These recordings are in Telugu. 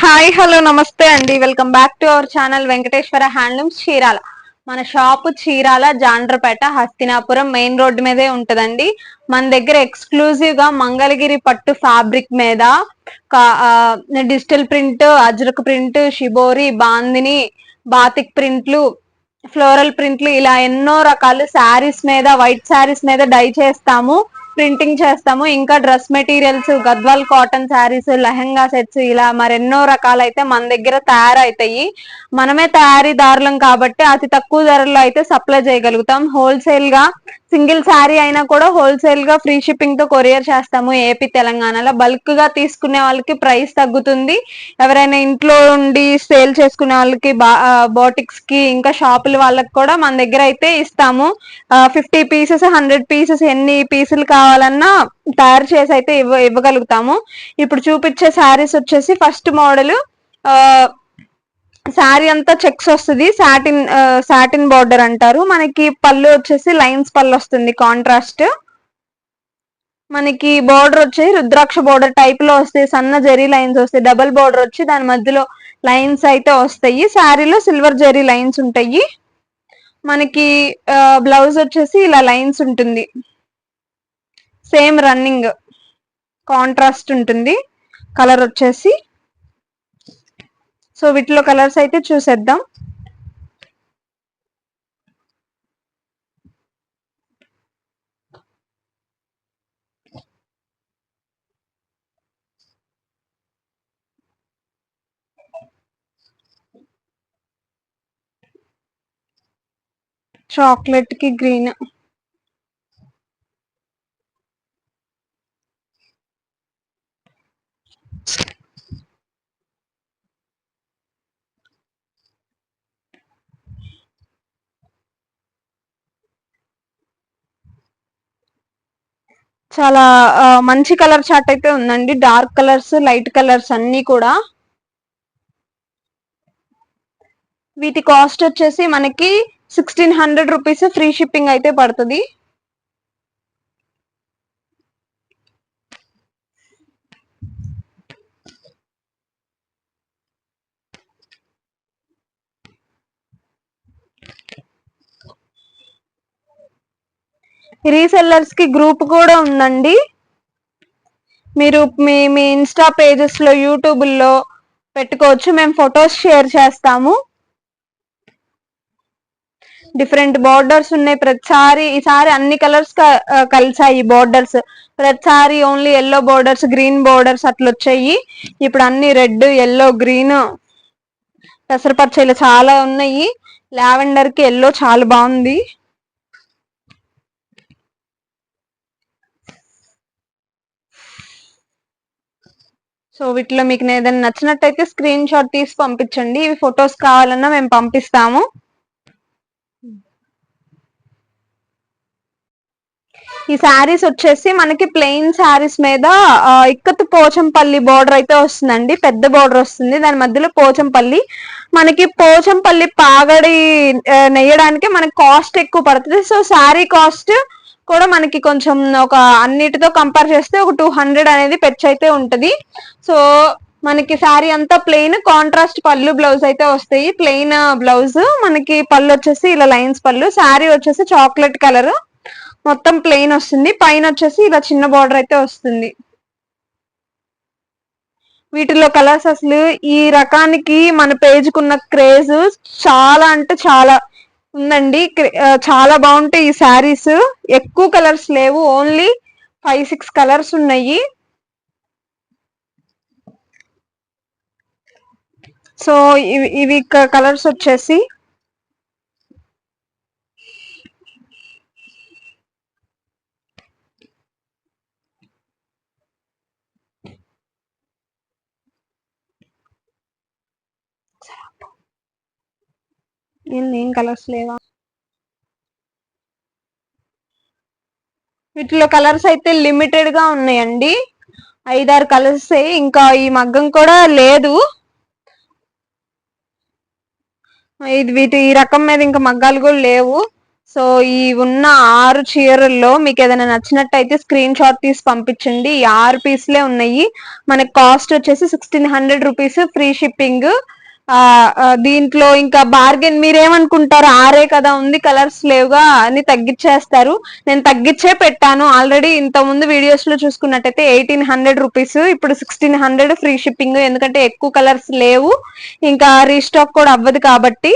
హాయ్ హలో నమస్తే అండి. Welcome back to our channel Venkateswara handlooms Chirala. మన shop Chirala Jandrapeta Hastinapuram main road మీదే ఉంటదండి. మన దగ్గర ఎక్స్క్లూజివ్ గా మంగళగిరి పట్టు ఫ్యాబ్రిక్ మీద digital print, Ajrak print, shibori, bandhani, batik ప్రింట్లు, ఫ్లోరల్ ప్రింట్లు ఇలా ఎన్నో రకాలు శారీస్ మీద, వైట్ శారీస్ మీద డై చేస్తాము, ప్రింటింగ్ చేస్తాము. ఇంకా dress materials, Gadwal cotton saris, lehenga sets ఇలా మరెన్నో రకాలైతే మన దగ్గర తయారవుతాయి. మనమే తయారీదారులం కాబట్టి అతి తక్కువ ధరలో అయితే సప్లై చేయగలుగుతాం. హోల్సేల్ గా సింగిల్ శారీ అయినా కూడా హోల్సేల్ గా ఫ్రీ షిప్పింగ్ తో కొరియర్ చేస్తాము ఏపీ తెలంగాణలో. బల్క్ గా తీసుకునే వాళ్ళకి ప్రైస్ తగ్గుతుంది. ఎవరైనా ఇంట్లో ఉండి సేల్ చేసుకునే వాళ్ళకి బోటిక్స్ కి ఇంకా షాపుల వాళ్ళకి కూడా మన దగ్గర అయితే ఇస్తాము. 50 పీసెస్ 100 పీసెస్ ఎన్ని పీసులు కావాలన్నా తయారు చేసి అయితే ఇవ్వగలుగుతాము. ఇప్పుడు చూపించే శారీస్ వచ్చేసి ఫస్ట్ మోడల్. శారీ అంతా చెక్స్ వస్తుంది, సాటిన్ బార్డర్ అంటారు. మనకి పళ్ళు వచ్చేసి లైన్స్ పళ్ళు వస్తుంది కాంట్రాస్ట్. మనకి బార్డర్ వచ్చేసి రుద్రాక్ష బార్డర్ టైప్ లో వస్తాయి, సన్న జరీ లైన్స్ వస్తాయి. డబల్ బార్డర్ వచ్చి దాని మధ్యలో లైన్స్ అయితే వస్తాయి. శారీలో సిల్వర్ జరీ లైన్స్ ఉంటాయి. మనకి బ్లౌజ్ వచ్చేసి ఇలా లైన్స్ ఉంటుంది, సేమ్ రన్నింగ్ కాంట్రాస్ట్ ఉంటుంది. కలర్ వచ్చేసి సో వీటిలో కలర్స్ అయితే చూసేద్దాం. చాక్లెట్ కి గ్రీన్, చాలా మంచి కలర్ చార్ట్ అయితే ఉందండి. డార్క్ కలర్స్, లైట్ కలర్స్ అన్ని కూడా. వీటి కాస్ట్ వచ్చేసి మనకి 1600 రూపీస్ ఫ్రీ షిప్పింగ్ అయితే పడుతుంది. రీసెల్లర్స్ కి గ్రూప్ కూడా ఉందండి. మీరు మీ ఇన్స్టా పేజెస్ లో, యూట్యూబ్ లో పెట్టుకోవచ్చు. మేము ఫొటోస్ షేర్ చేస్తాము. డిఫరెంట్ బార్డర్స్ ఉన్నాయి ప్రతిసారి. ఈసారి అన్ని కలర్స్ కలిసాయి బార్డర్స్. ప్రతిసారి only yellow borders, green borders అట్లా వచ్చాయి. ఇప్పుడు అన్ని రెడ్, ఎల్లో, గ్రీన్, పెసరపచ్చ ఇలా చాలా ఉన్నాయి. లావెండర్ కి ఎల్లో చాలా బాగుంది. సో వీటిలో మీకు ఏదైనా నచ్చినట్టయితే స్క్రీన్ షాట్ తీసి పంపించండి. ఇవి ఫొటోస్ కావాలన్నా మేము పంపిస్తాము. ఈ శారీస్ వచ్చేసి మనకి ప్లెయిన్ శారీస్ మీద ఇక్కత్ పోచంపల్లి బార్డర్ అయితే వస్తుందండి. పెద్ద బార్డర్ వస్తుంది, దాని మధ్యలో పోచంపల్లి. మనకి పోచంపల్లి పాగడి నెయ్యడానికి మనకి కాస్ట్ ఎక్కువ పడుతుంది. సో శారీ కాస్ట్ కూడా మనకి కొంచెం ఒక అన్నిటితో కంపేర్ చేస్తే ఒక 200 అనేది పెచ్చు అయితే ఉంటది. సో మనకి శారీ అంతా ప్లెయిన్, కాంట్రాస్ట్ పళ్ళు బ్లౌజ్ అయితే వస్తాయి. ప్లెయిన్ బ్లౌజ్, మనకి పళ్ళు వచ్చేసి ఇలా లైన్స్ పళ్ళు. శారీ వచ్చేసి చాక్లెట్ కలర్, మొత్తం ప్లెయిన్ వస్తుంది. పైన వచ్చేసి ఇలా చిన్న బార్డర్ అయితే వస్తుంది. వీటిలో కలర్స్ అసలు ఈ రకానికి మన పేజ్కున్న క్రేజ్ చాలా అంటే చాలా ఉందండి. చాలా బాగుంటాయి ఈ శారీస్. ఎక్కువ కలర్స్ లేవు, ఓన్లీ 5-6 కలర్స్ ఉన్నాయి. సో ఇవి కలర్స్ వచ్చేసి ఏం కలర్స్ లేవా? వీటిలో కలర్స్ అయితే లిమిటెడ్ గా ఉన్నాయండి, 5-6 కలర్స్. ఇంకా ఈ మగ్గం కూడా లేదు. ఈ రకం మీద ఇంకా మగ్గాలు కూడా లేవు. సో ఈ ఉన్న 6 చీరల్లో మీకు ఏదైనా నచ్చినట్టయితే స్క్రీన్ షాట్ తీసి పంపించండి. ఈ 6 పీస్లే ఉన్నాయి. మనకి కాస్ట్ వచ్చేసి 1600 రూపీస్, ఫ్రీ షిప్పింగ్. దీంట్లో ఇంకా బార్గెన్ మీరేమనుకుంటారు, ఆరే కదా ఉంది, కలర్స్ లేవుగా అని తగ్గించేస్తారు. నేను తగ్గించే పెట్టాను ఆల్రెడీ. ఇంత ముందు వీడియోస్ లో చూసుకున్నట్టయితే 1800 రూపీస్, ఇప్పుడు 1600 ఫ్రీ షిప్పింగ్. ఎందుకంటే ఎక్కువ కలర్స్ లేవు, ఇంకా రీస్టాక్ కూడా అవ్వదు కాబట్టి.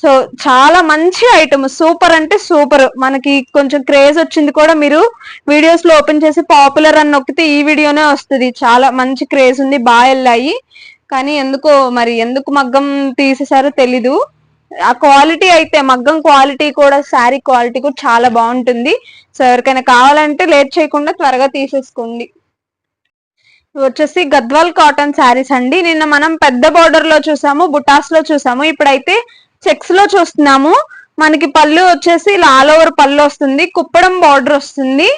సో చాలా మంచి ఐటమ్, సూపర్ అంటే సూపర్. మనకి కొంచెం క్రేజ్ వచ్చింది కూడా. మీరు వీడియోస్ లో ఓపెన్ చేసి పాపులర్ అని నొక్కితే ఈ వీడియోనే వస్తుంది. చాలా మంచి క్రేజ్ ఉంది, బాగా వెళ్ళాయి. కానీ ఎందుకో మరి ఎందుకు మగ్గం తీసేసారో తెలీదు. ఆ క్వాలిటీ అయితే, మగ్గం క్వాలిటీ కూడా, శారీ క్వాలిటీ కూడా చాలా బాగుంటుంది. సో ఎవరికైనా కావాలంటే లేట్ చేయకుండా త్వరగా తీసేసుకోండి. వచ్చేసి గద్వాల్ కాటన్ శారీస్ అండి. నిన్న మనం పెద్ద బోర్డర్ లో చూసాము, బుటాస్ లో చూసాము. ఇప్పుడైతే చెక్స్ లో చూస్తున్నాము. మనకి పళ్ళు వచ్చేసి ఇలా ఆల్ ఓవర్ పళ్ళు వస్తుంది, కుప్పడం బార్డర్ వస్తుంది.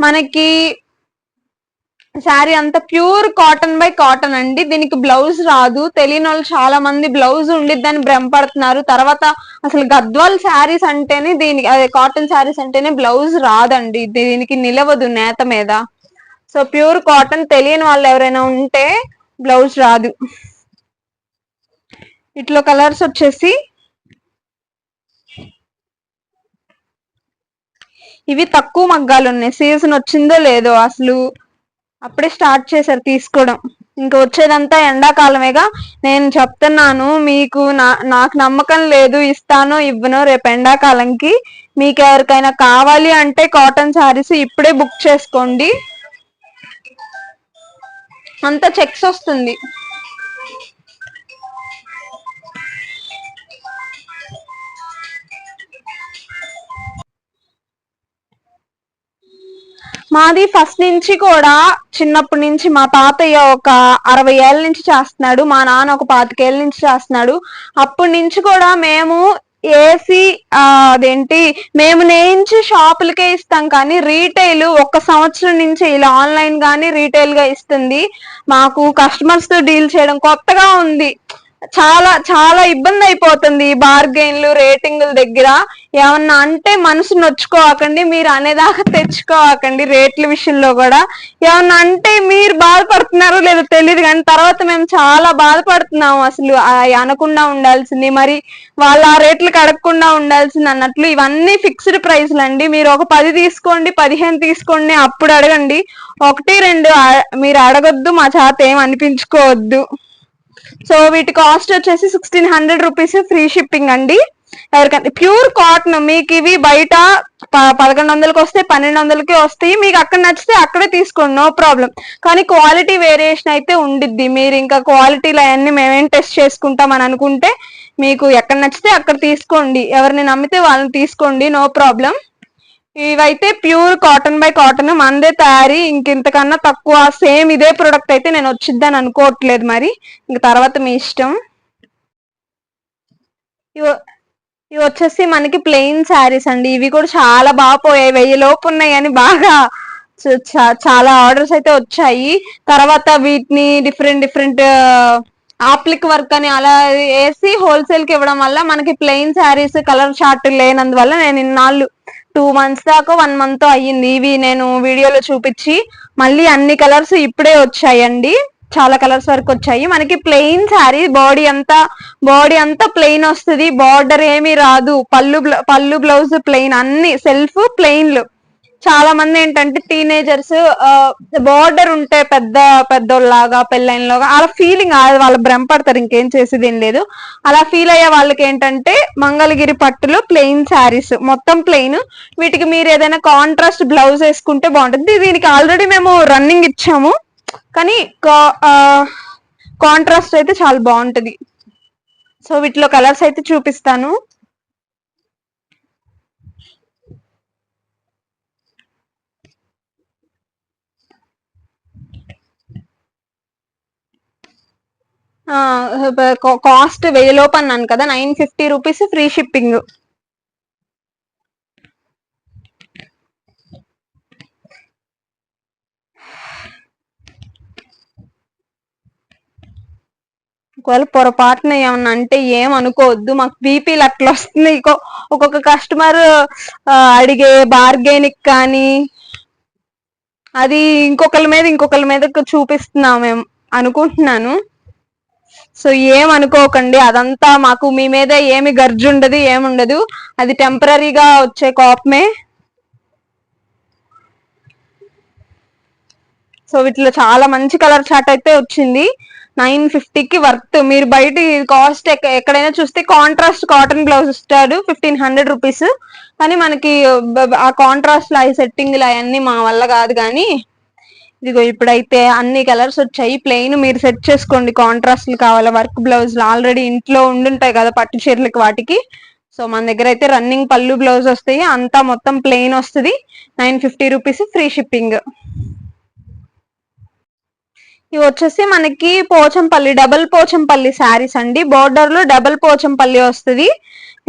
మనకి శారీ అంతా ప్యూర్ కాటన్ బై కాటన్ అండి. దీనికి బ్లౌజ్ రాదు. తెలియని వాళ్ళు చాలా మంది బ్లౌజ్ ఉండిద్దని భ్రమపడుతున్నారు. తర్వాత అసలు గద్వాల్ శారీస్ అంటేనే, దీనికి అదే కాటన్ శారీస్ అంటేనే బ్లౌజ్ రాదండి. దీనికి నిలవదు నేత మీద. సో ప్యూర్ కాటన్, తెలియని వాళ్ళు ఎవరైనా ఉంటే బ్లౌజ్ రాదు. ఇట్లా కలర్స్ వచ్చేసి ఇవి తక్కువ మగ్గాలు ఉన్నాయి. సీజన్ వచ్చిందో లేదో, అసలు అప్పుడే స్టార్ట్ చేశారు తీసుకోవడం. ఇంకా వచ్చేదంతా ఎండాకాలమేగా. నేను చెప్తున్నాను మీకు, నాకు నమ్మకం లేదు, ఇస్తానో ఇవ్వనో రేపు ఎండాకాలంకి. మీకు ఎవరికైనా కావాలి అంటే కాటన్ శారీస్ ఇప్పుడే బుక్ చేసుకోండి. అంతా చెక్స్ వస్తుంది. మాది ఫస్ట్ నుంచి కూడా, చిన్నప్పటి నుంచి మా తాతయ్య ఒక 60 ఏళ్ళ నుంచి చేస్తున్నాడు, మా నాన్న ఒక 25 ఏళ్ళ నుంచి చేస్తున్నాడు. అప్పటి నుంచి కూడా మేము ఏసి అదేంటి, మేము నేయించి షాపులకే ఇస్తాం. కానీ రీటైల్ 1 సంవత్సరం నుంచి ఇలా ఆన్లైన్ గానీ రీటైల్ గా ఇస్తుంది. మాకు కస్టమర్స్ తో డీల్ చేయడం కొత్తగా ఉంది. చాలా చాలా ఇబ్బంది అయిపోతుంది ఈ బార్గెన్లు, రేటింగుల దగ్గర. ఏమన్నా అంటే మనసు నొచ్చుకోకండి, మీరు అనేదాకా తెచ్చుకోకండి. రేట్ల విషయంలో కూడా ఏమన్నా అంటే మీరు బాధపడుతున్నారో లేదో తెలియదు, కానీ తర్వాత మేము చాలా బాధపడుతున్నాము. అసలు అనకుండా ఉండాల్సింది, మరి వాళ్ళ ఆ రేట్లకు అడగకుండా ఉండాల్సింది అన్నట్లు. ఇవన్నీ ఫిక్స్డ్ ప్రైస్లు అండి. మీరు ఒక 10 తీసుకోండి, 15 తీసుకోండి, అప్పుడు అడగండి. 1, 2 మీరు అడగొద్దు, మా చేత ఏం అనిపించుకోవద్దు. సో వీటి కాస్ట్ వచ్చేసి 1600 రూపీస్, ఫ్రీ షిప్పింగ్ అండి. ఎవరికంటే ప్యూర్ కాటన్, మీకు ఇవి బయట 1100కి వస్తాయి, 1200కి వస్తాయి. మీకు అక్కడ నచ్చితే అక్కడే తీసుకోండి, నో ప్రాబ్లం. కానీ క్వాలిటీ వేరియేషన్ అయితే ఉండిద్ది. మీరు ఇంకా క్వాలిటీలు అవన్నీ మేమేం టెస్ట్ చేసుకుంటాం అని అనుకుంటే, మీకు ఎక్కడ నచ్చితే అక్కడ తీసుకోండి. ఎవరిని నమ్మితే వాళ్ళని తీసుకోండి, నో ప్రాబ్లం. ఇవైతే ప్యూర్ కాటన్ బై కాటన్, మనదే తయారీ. ఇంతకన్నా తక్కువ సేమ్ ఇదే ప్రొడక్ట్ అయితే నేను వచ్చిద్దని అనుకోవట్లేదు. మరి ఇంక తర్వాత మీ ఇష్టం. ఇవి వచ్చేసి మనకి ప్లెయిన్ శారీస్ అండి. ఇవి కూడా చాలా బాగా పోయాయి, 1000 లోపు ఉన్నాయి అని బాగా చాలా ఆర్డర్స్ అయితే వచ్చాయి. తర్వాత వీటిని డిఫరెంట్ డిఫరెంట్ ఆప్లిక్ వర్క్ అని అలా వేసి హోల్సేల్ కి ఇవ్వడం వల్ల మనకి ప్లెయిన్ శారీస్ కలర్ షార్ట్ లేనందువల్ల నేను ఇన్నాళ్ళు 2 months దాకా 1 month అయ్యింది ఇవి నేను వీడియోలో చూపించి. మళ్ళీ అన్ని కలర్స్ ఇప్పుడే వచ్చాయండి, చాలా కలర్స్ వరకు వచ్చాయి. మనకి ప్లెయిన్ శారీ, బాడీ అంతా ప్లెయిన్ వస్తుంది, బార్డర్ ఏమీ రాదు. పళ్ళు బ్లౌజ్ ప్లెయిన్, అన్ని సెల్ఫ్ ప్లెయిన్లు. చాలా మంది ఏంటంటే టీనేజర్స్ బార్డర్ ఉంటే పెద్దోళ్ళలాగా, పెళ్ళైనలాగా అలా ఫీలింగ్, వాళ్ళు భ్రమపడతారు, ఇంకేం చేసేది ఏం లేదు. అలా ఫీల్ అయ్యే వాళ్ళకి ఏంటంటే మంగళగిరి పట్టులో ప్లెయిన్ శారీస్, మొత్తం ప్లెయిన్. వీటికి మీరు ఏదైనా కాంట్రాస్ట్ బ్లౌజ్ వేసుకుంటే బాగుంటుంది. దీనికి ఆల్రెడీ మేము రన్నింగ్ ఇచ్చాము, కానీ కాంట్రాస్ట్ అయితే చాలా బాగుంటది. సో వీటిలో కలర్స్ అయితే చూపిస్తాను. కాస్ట్ 1000 లోపు అన్నాను కదా, 950 రూపీస్, ఫ్రీ షిప్పింగ్. ఒకవేళ పొరపాటున ఏమన్నా అంటే ఏమనుకోవద్దు, మాకు బీపీలు అట్లా వస్తుంది. ఒక్కొక్క కస్టమర్ అడిగే బార్గెనిక్ కానీ అది ఇంకొకరి మీద చూపిస్తున్నాం మేము అనుకుంటున్నాను. సో ఏమనుకోకండి, అదంతా మాకు మీ మీద ఏమి గర్జు ఉండదు, ఏముండదు, అది టెంపరీగా వచ్చే కోపమే. సో వీటిలో చాలా మంచి కలర్ చార్ట్ అయితే వచ్చింది. 950కి వర్త్. మీరు బయట కాస్ట్ ఎక్కడైనా చూస్తే కాంట్రాస్ట్ కాటన్ బ్లౌజ్ ఇస్తాడు 1500 రూపీస్. కానీ మనకి ఆ కాంట్రాస్ట్ ఐ సెట్టింగ్ అవన్నీ మా వల్ల కాదు. కానీ ఇదిగో ఇప్పుడైతే అన్ని కలర్స్ వచ్చాయి. ప్లెయిన్ మీరు సెట్ చేసుకోండి, కాంట్రాస్ట్లు కావాలా, వర్క్ బ్లౌజ్లు ఆల్రెడీ ఇంట్లో ఉండుంటాయి కదా పట్టు చీరలకి వాటికి. సో మన దగ్గర అయితే రన్నింగ్ పళ్ళు బ్లౌజ్ వస్తాయి, అంతా మొత్తం ప్లెయిన్ వస్తుంది. 950 రూపీస్, ఫ్రీ షిప్పింగ్. ఇవి వచ్చేసి మనకి పోచంపల్లి, డబుల్ పోచంపల్లి శారీస్ అండి. బోర్డర్ లో డబుల్ పోచంపల్లి వస్తుంది.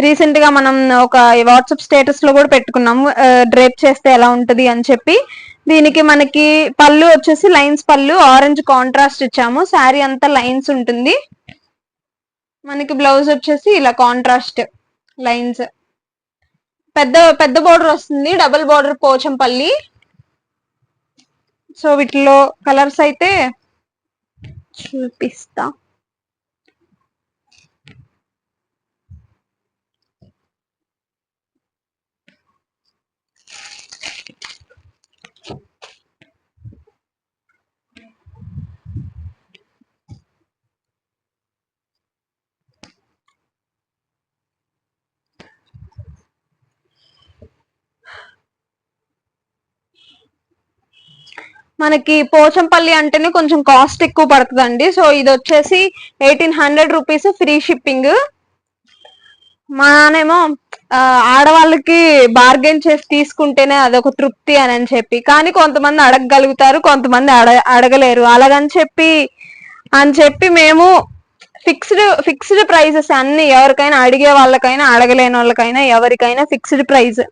రీసెంట్ గా మనం ఒక వాట్సాప్ స్టేటస్ లో కూడా పెట్టుకున్నాము, డ్రేప్ చేస్తే ఎలా ఉంటది అని చెప్పి. దీనికి మనకి పళ్ళు వచ్చేసి లైన్స్ పళ్ళు, ఆరెంజ్ కాంట్రాస్ట్ ఇచ్చాము. శారీ అంతా లైన్స్ ఉంటుంది. మనకి బ్లౌజ్ వచ్చేసి ఇలా కాంట్రాస్ట్ లైన్స్, పెద్ద పెద్ద బోర్డర్ వస్తుంది, డబుల్ బోర్డర్ పోచంపల్లి. సో వీటిలో కలర్స్ అయితే చూపిస్తా. మనకి పోచంపల్లి అంటేనే కొంచెం కాస్ట్ ఎక్కువ పడుతుందండి. సో ఇది వచ్చేసి 1800 రూపీస్, ఫ్రీ షిప్పింగ్. మానేమో ఆడవాళ్ళకి బార్గెన్ చేసి తీసుకుంటేనే అదొక తృప్తి అని చెప్పి, కానీ కొంతమంది అడగగలుగుతారు, కొంతమంది అడగలేరు. అని చెప్పి మేము ఫిక్స్డ్ ప్రైజెస్ అన్ని, ఎవరికైనా అడిగే వాళ్ళకైనా అడగలేని వాళ్ళకైనా ఎవరికైనా ఫిక్స్డ్ ప్రైజ్.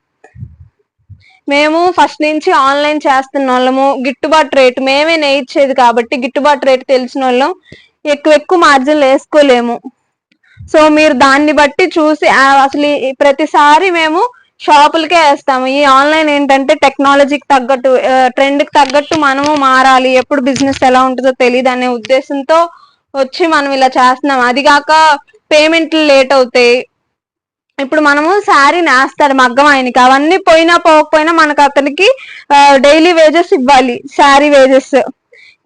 మేము ఫస్ట్ నుంచి ఆన్లైన్ చేస్తున్న వాళ్ళము, గిట్టుబాటు రేటు మేమే నేర్చేది కాబట్టి గిట్టుబాటు రేటు తెలిసిన వాళ్ళం, ఎక్కువ మార్జిన్లు వేసుకోలేము. సో మీరు దాన్ని బట్టి చూసి, అసలు ప్రతిసారి మేము షాపులకే వేస్తాము. ఈ ఆన్లైన్ ఏంటంటే టెక్నాలజీకి తగ్గట్టు, ట్రెండ్కి తగ్గట్టు మనము మారాలి, ఎప్పుడు బిజినెస్ ఎలా ఉంటుందో తెలియదు అనే ఉద్దేశంతో వచ్చి మనం ఇలా చేస్తున్నాం. అది కాక పేమెంట్లు లేట్ అవుతాయి. ఇప్పుడు మనము శారీ నేస్తాడు మగ్గం ఆయనకి, అవన్నీ పోయినా పోకపోయినా మనకు అతనికి డైలీ వేజెస్ ఇవ్వాలి, శారీ వేజెస్.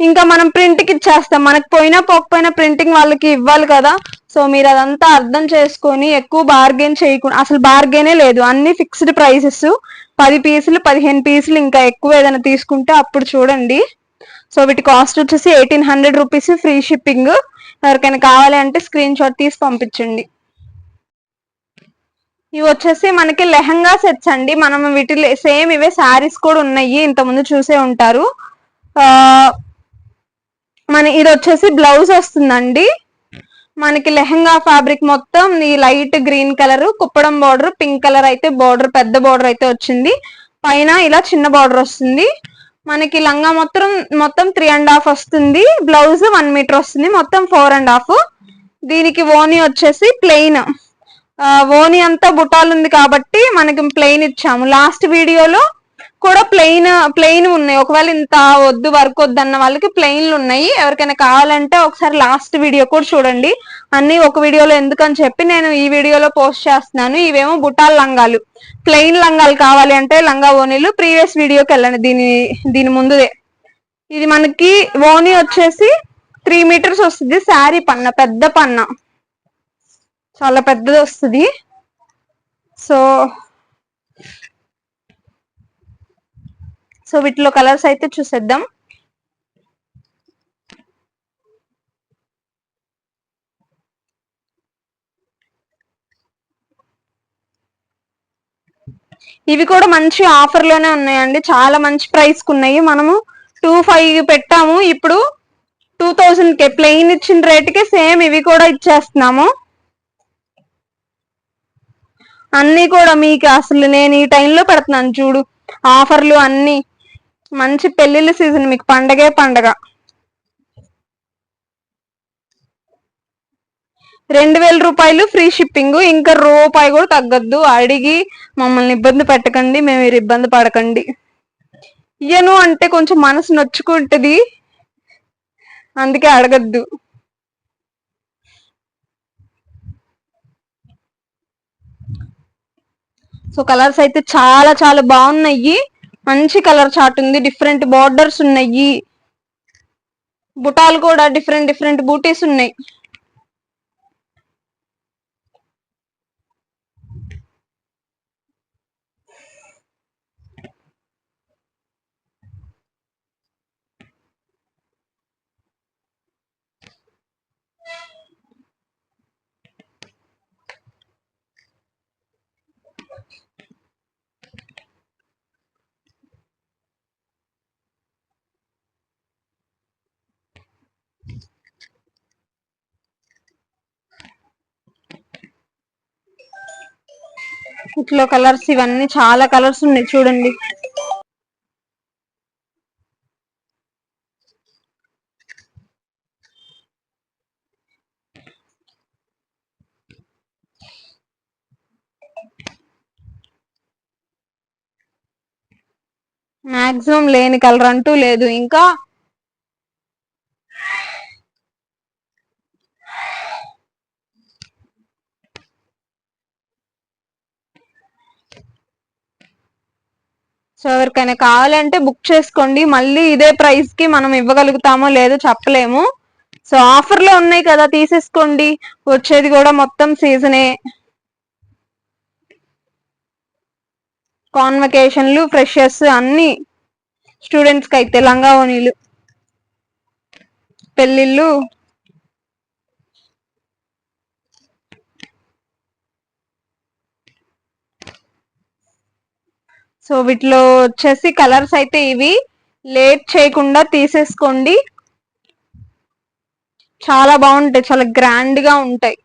ఇంకా మనం ప్రింట్కి ఇచ్చేస్తాం, మనకు పోయినా పోకపోయినా ప్రింటింగ్ వాళ్ళకి ఇవ్వాలి కదా. సో మీరు అదంతా అర్థం చేసుకొని ఎక్కువ బార్గెన్ చేయకుండా, అసలు బార్గెనే లేదు, అన్ని ఫిక్స్డ్ ప్రైసెస్. 10 పీసులు 15 పీసులు ఇంకా ఎక్కువ ఏదైనా తీసుకుంటే అప్పుడు చూడండి. సో వీటి కాస్ట్ వచ్చేసి 1800 రూపీస్, ఫ్రీ షిప్పింగ్. ఎవరికైనా కావాలి అంటే స్క్రీన్ షాట్ తీసి పంపించండి. ఇవి వచ్చేసి మనకి లెహంగా సెట్స్ అండి. మనం వీటిలో సేమ్ ఇవే శారీస్ కూడా ఉన్నాయి, ఇంతకుముందు చూసే ఉంటారు. ఇది వచ్చేసి బ్లౌజ్ వస్తుందండి. మనకి లెహంగా ఫ్యాబ్రిక్ మొత్తం ఈ light green colour, Kuppadam border, pink colour అయితే బార్డర్, పెద్ద బార్డర్ అయితే వచ్చింది. పైన ఇలా చిన్న బార్డర్ వస్తుంది. మనకి లంగా మొత్తం 3.5 వస్తుంది. బ్లౌజ్ 1 మీటర్ వస్తుంది, మొత్తం 4.5. దీనికి ఓని వచ్చేసి ప్లెయిన్, ఓని అంతా బుటాలు ఉంది కాబట్టి మనకి ప్లెయిన్ ఇచ్చాము. లాస్ట్ వీడియోలో కూడా ప్లెయిన్ ఉన్నాయి. ఒకవేళ ఇంత వద్దు, వర్క్ వద్దు అన్న వాళ్ళకి ప్లెయిన్లు ఉన్నాయి. ఎవరికైనా కావాలంటే ఒకసారి లాస్ట్ వీడియో కూడా చూడండి. అన్ని ఒక వీడియోలో ఎందుకని చెప్పి నేను ఈ వీడియోలో పోస్ట్ చేస్తున్నాను. ఇవేమో బుటాల్ లంగాలు, ప్లెయిన్ లంగాలు కావాలి అంటే లంగా ఓనీలు ప్రీవియస్ వీడియోకి వెళ్ళండి, దీని ముందుదే. ఇది మనకి ఓనీ వచ్చేసి 3 మీటర్స్ వస్తుంది. శారీ పన్న, పెద్ద పన్న, చాలా పెద్దది వస్తుంది. సో వీటిలో కలర్స్ అయితే చూసేద్దాం. ఇవి కూడా మంచి ఆఫర్ లోనే ఉన్నాయండి, చాలా మంచి ప్రైస్ కు ఉన్నాయి. మనము 2500 పెట్టాము, ఇప్పుడు 2000కే ప్లెయిన్ ఇచ్చిన రేటుకే సేమ్ ఇవి కూడా ఇచ్చేస్తున్నాము. అన్ని కూడా మీకు అసలు నేను ఈ టైంలో పెడుతున్నాను చూడు ఆఫర్లు అన్ని. మంచి పెళ్లిళ్ళ సీజన్, మీకు పండగే పండగ. రూపాయలు ఫ్రీ షిప్పింగ్. ఇంకా రూపాయి కూడా తగ్గద్దు. అడిగి మమ్మల్ని ఇబ్బంది పెట్టకండి, మేము మీరు ఇబ్బంది పడకండి. ఇయ్యను అంటే కొంచెం మనసు నొచ్చుకుంటది, అందుకే అడగద్దు. సో కలర్స్ అయితే చాలా చాలా బాగున్నాయి. మంచి కలర్ చార్ట్ ఉంది, డిఫరెంట్ బార్డర్స్ ఉన్నాయి, బుటాలు కూడా డిఫరెంట్ డిఫరెంట్ బూటీస్ ఉన్నాయి. ఇట్లా కలర్స్ ఇవన్నీ చాలా కలర్స్ ఉన్నాయి చూడండి. మాక్సిమం లేని కలర్ అంటూ లేదు. ఇంకా సో ఎవరికైనా కావాలంటే బుక్ చేసుకోండి. మళ్ళీ ఇదే ప్రైస్ కి మనం ఇవ్వగలుగుతామో లేదో చెప్పలేము. సో ఆఫర్ లో ఉన్నాయి కదా, తీసేసుకోండి. వచ్చేది కూడా మొత్తం సీజనే. కాన్వకేషన్లు, ఫ్రెషర్స్ అన్ని స్టూడెంట్స్ కి అయితే లంగా ఓణీలు, పెళ్ళిళ్ళు. సో వీటిలో వచ్చేసి కలర్స్ అయితే ఇవి. లేట్ చేయకుండా తీసేసుకోండి, చాలా బాగుంటాయి, చాలా గ్రాండ్ గా ఉంటాయి.